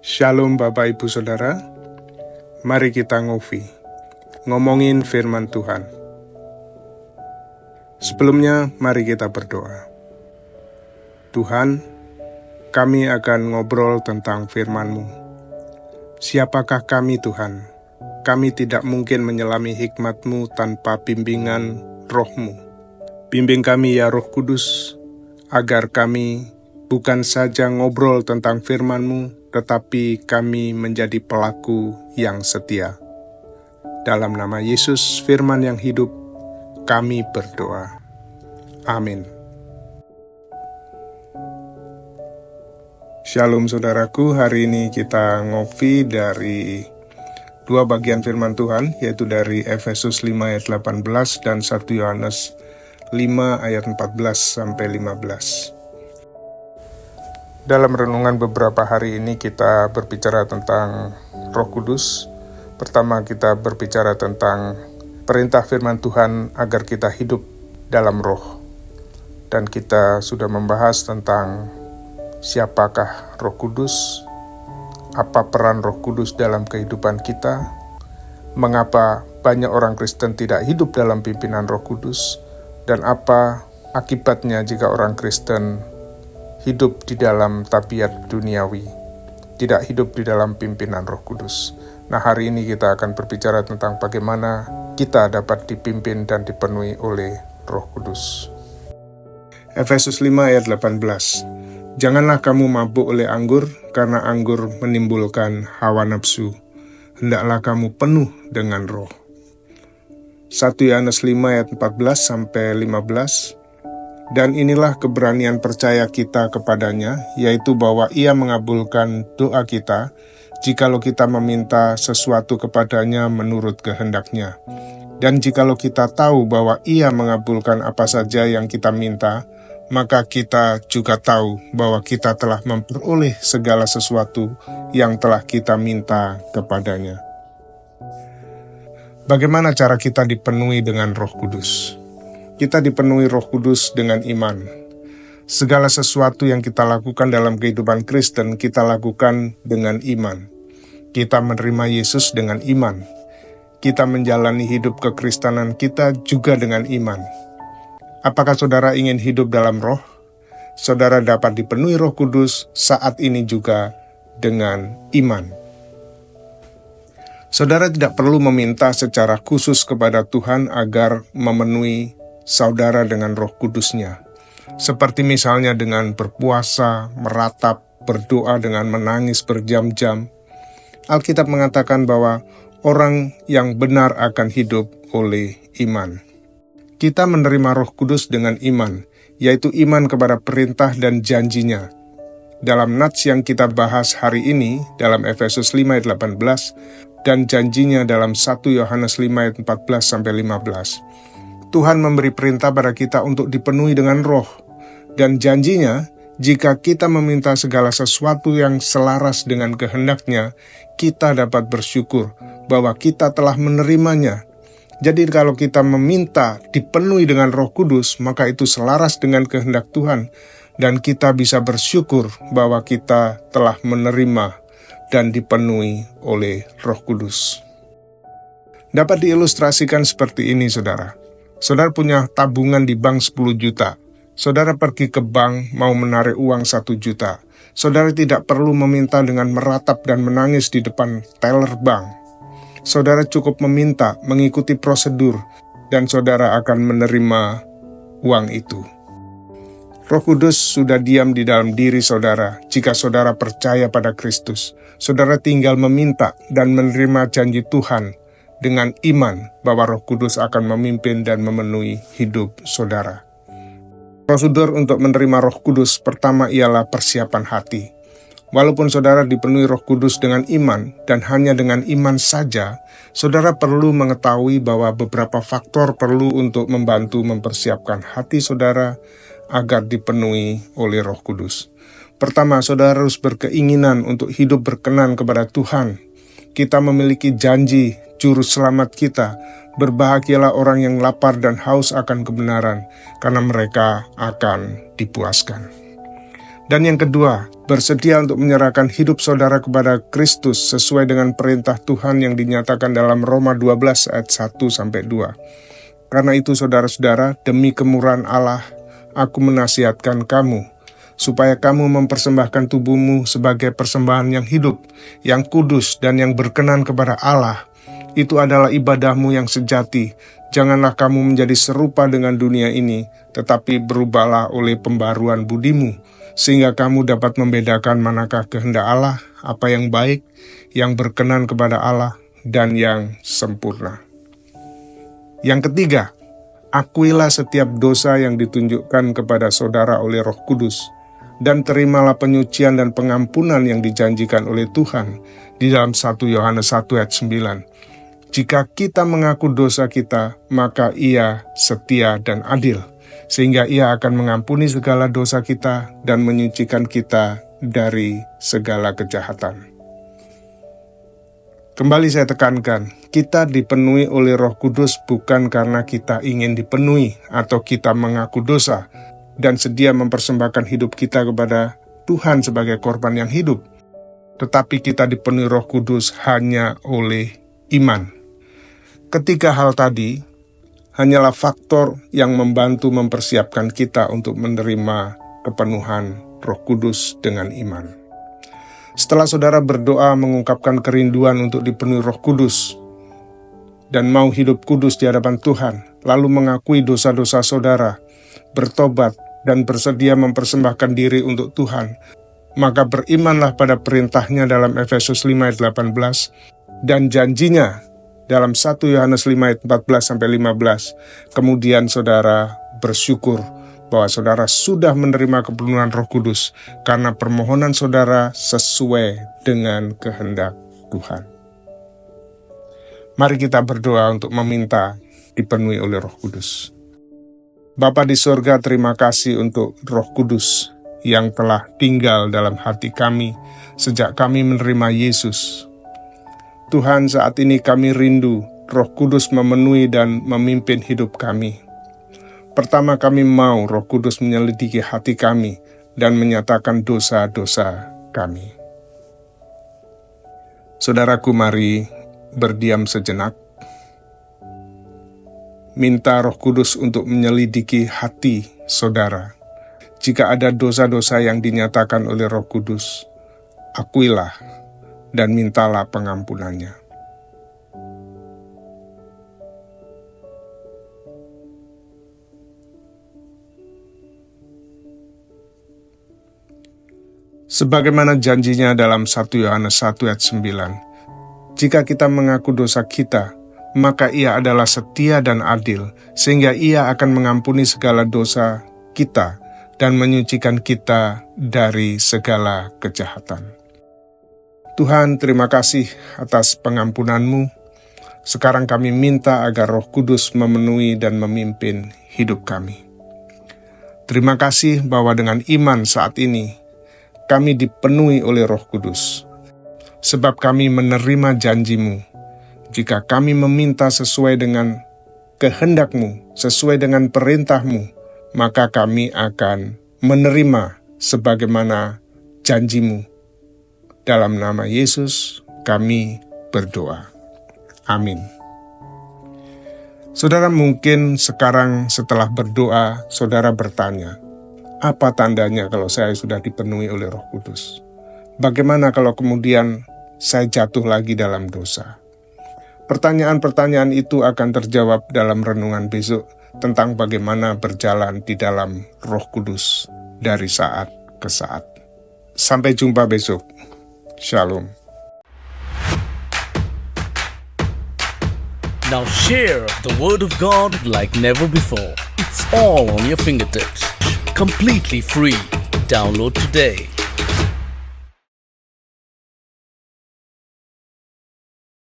Shalom Bapak Ibu Saudara, mari kita ngomongin firman Tuhan. Sebelumnya mari kita berdoa. Tuhan, kami akan ngobrol tentang firman-Mu. Siapakah kami Tuhan? Kami tidak mungkin menyelami hikmat-Mu tanpa bimbingan Roh-Mu. Bimbing kami ya Roh Kudus, agar kami bukan saja ngobrol tentang firman-Mu, tetapi kami menjadi pelaku yang setia. Dalam nama Yesus, firman yang hidup, kami berdoa. Amin. Shalom saudaraku, hari ini kita ngopi dari dua bagian firman Tuhan, yaitu dari Efesus 5 ayat 18 dan 1 Yohanes 5 ayat 14-15. Dalam renungan beberapa hari ini kita berbicara tentang Roh Kudus. Pertama kita berbicara tentang perintah firman Tuhan agar kita hidup dalam roh. Dan kita sudah membahas tentang siapakah Roh Kudus, apa peran Roh Kudus dalam kehidupan kita, mengapa banyak orang Kristen tidak hidup dalam pimpinan Roh Kudus, dan apa akibatnya jika orang Kristen hidup di dalam tabiat duniawi, tidak hidup di dalam pimpinan Roh Kudus. Nah, hari ini kita akan berbicara tentang bagaimana kita dapat dipimpin dan dipenuhi oleh Roh Kudus. Efesus 5 ayat 18. Janganlah kamu mabuk oleh anggur, karena anggur menimbulkan hawa nafsu. Hendaklah kamu penuh dengan roh. 1 Yohanes 5 ayat 14-15. Dan inilah keberanian percaya kita kepadanya, yaitu bahwa Ia mengabulkan doa kita, jikalau kita meminta sesuatu kepadanya menurut kehendak-Nya. Dan jikalau kita tahu bahwa Ia mengabulkan apa saja yang kita minta, maka kita juga tahu bahwa kita telah memperoleh segala sesuatu yang telah kita minta kepadanya. Bagaimana cara kita dipenuhi dengan Roh Kudus? Kita dipenuhi Roh Kudus dengan iman. Segala sesuatu yang kita lakukan dalam kehidupan Kristen, kita lakukan dengan iman. Kita menerima Yesus dengan iman. Kita menjalani hidup kekristenan kita juga dengan iman. Apakah saudara ingin hidup dalam roh? Saudara dapat dipenuhi Roh Kudus saat ini juga dengan iman. Saudara tidak perlu meminta secara khusus kepada Tuhan agar memenuhi saudara dengan Roh Kudus-Nya. Seperti misalnya dengan berpuasa, meratap, berdoa dengan menangis berjam-jam. Alkitab mengatakan bahwa orang yang benar akan hidup oleh iman. Kita menerima Roh Kudus dengan iman, yaitu iman kepada perintah dan janji-Nya. Dalam nats yang kita bahas hari ini, dalam Efesus 5 ayat 18, dan janji-Nya dalam 1 Yohanes 5 ayat 14-15. Tuhan memberi perintah pada kita untuk dipenuhi dengan roh, dan janjinya, jika kita meminta segala sesuatu yang selaras dengan kehendak-Nya, kita dapat bersyukur bahwa kita telah menerimanya. Jadi kalau kita meminta dipenuhi dengan Roh Kudus, maka itu selaras dengan kehendak Tuhan, dan kita bisa bersyukur bahwa kita telah menerima dan dipenuhi oleh Roh Kudus. Dapat diilustrasikan seperti ini, saudara. Saudara punya tabungan di bank 10 juta. Saudara pergi ke bank mau menarik uang 1 juta. Saudara tidak perlu meminta dengan meratap dan menangis di depan teller bank. Saudara cukup meminta, mengikuti prosedur, dan saudara akan menerima uang itu. Roh Kudus sudah diam di dalam diri saudara jika saudara percaya pada Kristus. Saudara tinggal meminta dan menerima janji Tuhan dengan iman bahwa Roh Kudus akan memimpin dan memenuhi hidup saudara. Prosedur untuk menerima Roh Kudus pertama ialah persiapan hati. Walaupun saudara dipenuhi Roh Kudus dengan iman dan hanya dengan iman saja, saudara perlu mengetahui bahwa beberapa faktor perlu untuk membantu mempersiapkan hati saudara agar dipenuhi oleh Roh Kudus. Pertama, saudara harus berkeinginan untuk hidup berkenan kepada Tuhan. Kita memiliki janji Juru Selamat kita, berbahagialah orang yang lapar dan haus akan kebenaran, karena mereka akan dipuaskan. Dan yang kedua, bersedia untuk menyerahkan hidup saudara kepada Kristus sesuai dengan perintah Tuhan yang dinyatakan dalam Roma 12 ayat 1-2. Karena itu saudara-saudara, demi kemurahan Allah, aku menasihatkan kamu, supaya kamu mempersembahkan tubuhmu sebagai persembahan yang hidup, yang kudus, dan yang berkenan kepada Allah. Itu adalah ibadahmu yang sejati. Janganlah kamu menjadi serupa dengan dunia ini, tetapi berubahlah oleh pembaruan budimu, sehingga kamu dapat membedakan manakah kehendak Allah, apa yang baik, yang berkenan kepada Allah, dan yang sempurna. Yang ketiga, akuilah setiap dosa yang ditunjukkan kepada saudara oleh Roh Kudus, dan terimalah penyucian dan pengampunan yang dijanjikan oleh Tuhan di dalam 1 Yohanes 1 ayat 9. Jika kita mengaku dosa kita, maka Ia setia dan adil, sehingga Ia akan mengampuni segala dosa kita dan menyucikan kita dari segala kejahatan. Kembali saya tekankan, kita dipenuhi oleh Roh Kudus bukan karena kita ingin dipenuhi atau kita mengaku dosa dan sedia mempersembahkan hidup kita kepada Tuhan sebagai korban yang hidup, tetapi kita dipenuhi Roh Kudus hanya oleh iman. Ketiga hal tadi hanyalah faktor yang membantu mempersiapkan kita untuk menerima kepenuhan Roh Kudus dengan iman. Setelah saudara berdoa mengungkapkan kerinduan untuk dipenuhi Roh Kudus dan mau hidup kudus di hadapan Tuhan, lalu mengakui dosa-dosa saudara, bertobat, dan bersedia mempersembahkan diri untuk Tuhan, maka berimanlah pada perintahnya dalam Efesus 5 ayat 18 dan janjinya dalam 1 Yohanes 5 ayat 14-15. Kemudian saudara bersyukur bahwa saudara sudah menerima kepenuhan Roh Kudus karena permohonan saudara sesuai dengan kehendak Tuhan. Mari kita berdoa untuk meminta dipenuhi oleh Roh Kudus. Bapa di sorga, terima kasih untuk Roh Kudus yang telah tinggal dalam hati kami sejak kami menerima Yesus. Tuhan, saat ini kami rindu Roh Kudus memenuhi dan memimpin hidup kami. Pertama, kami mau Roh Kudus menyelidiki hati kami dan menyatakan dosa-dosa kami. Saudaraku, mari berdiam sejenak. Minta Roh Kudus untuk menyelidiki hati saudara. Jika ada dosa-dosa yang dinyatakan oleh Roh Kudus, akuilah dan mintalah pengampunannya. Sebagaimana janjinya dalam 1 Yohanes 1 ayat 9, jika kita mengaku dosa kita, maka Ia adalah setia dan adil, sehingga Ia akan mengampuni segala dosa kita dan menyucikan kita dari segala kejahatan. Tuhan, terima kasih atas pengampunan-Mu. Sekarang kami minta agar Roh Kudus memenuhi dan memimpin hidup kami. Terima kasih bahwa dengan iman saat ini, kami dipenuhi oleh Roh Kudus. Sebab kami menerima janji-Mu. Jika kami meminta sesuai dengan kehendak-Mu, sesuai dengan perintah-Mu, maka kami akan menerima sebagaimana janji-Mu. Dalam nama Yesus, kami berdoa. Amin. Saudara, mungkin sekarang setelah berdoa, saudara bertanya, apa tandanya kalau saya sudah dipenuhi oleh Roh Kudus? Bagaimana kalau kemudian saya jatuh lagi dalam dosa? Pertanyaan-pertanyaan itu akan terjawab dalam renungan besok tentang bagaimana berjalan di dalam Roh Kudus dari saat ke saat. Sampai jumpa besok. Shalom. Now share the Word of God like never before. It's all on your fingertips. Completely free. Download today.